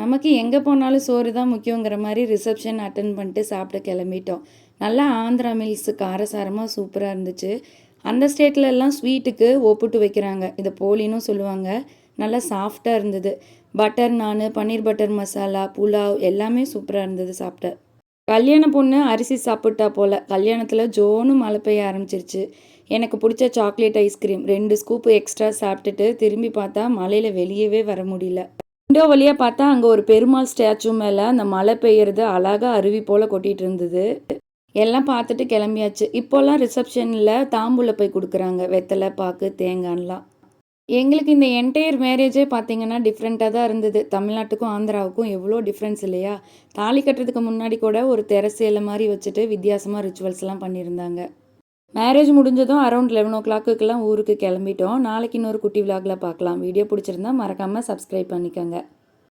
நமக்கு எங்கே போனாலும் சோறு தான் முக்கியங்கிற மாதிரி ரிசப்ஷன் அட்டன் பண்ணிட்டு சாப்பிட்டு கிளம்பிட்டோம். நல்லா ஆந்திரா மீல்ஸ் காரசாரமாக சூப்பராக இருந்துச்சு. அந்த ஸ்டேட்ல எல்லாம் ஸ்வீட்டுக்கு ஒப்புட்டு வைக்கிறாங்க, இதை போலின்னு சொல்லுவாங்க. நல்லா சாஃப்டாக இருந்தது. பட்டர் நான், பன்னீர் பட்டர் மசாலா, புலாவ் எல்லாமே சூப்பராக இருந்தது சாப்பிட்ட. கல்யாண பொண்ணு அரிசி சாப்பிட்டா போல் கல்யாணத்தில் ஜோனு மழை பெய்ய ஆரம்பிச்சிருச்சு. எனக்கு பிடிச்ச சாக்லேட் ஐஸ்கிரீம் 2 ஸ்கூப்பு எக்ஸ்ட்ரா சாப்பிட்டுட்டு திரும்பி பார்த்தா மழையில் வெளியவே வர முடியல. விண்டோ வழியாக பார்த்தா அங்கே ஒரு பெருமாள் ஸ்டாச்சு மேலே அந்த மழை பெய்யறது அழகாக அருவி போல் கொட்டிகிட்டு இருந்தது. எல்லாம் பார்த்துட்டு கிளம்பியாச்சு. இப்போல்லாம் ரிசப்ஷனில் தாம்பூல போய் கொடுக்குறாங்க, வெத்தலை பாக்கு தேங்காய்லாம். எங்களுக்கு இந்த என்டையர் மேரேஜே பார்த்தீங்கன்னா டிஃப்ரெண்ட்டாக தான் இருந்தது. தமிழ்நாட்டுக்கும் ஆந்திராவுக்கும் எவ்வளோ டிஃப்ரென்ஸ் இல்லையா? தாலி கட்டுறதுக்கு முன்னாடி கூட ஒரு தெரசேலை மாதிரி வச்சுட்டு வித்தியாசமாக ரிச்சுவல்ஸ்லாம் பண்ணியிருந்தாங்க. மேரேஜ் முடிஞ்சதும் அரௌண்ட் 11 o'clock ஊருக்கு கிளம்பிட்டோம். நாளைக்கு இன்னொரு குட்டி விலாகில் பார்க்கலாம். வீடியோ பிடிச்சிருந்தா மறக்காமல் சப்ஸ்கிரைப் பண்ணிக்கோங்க.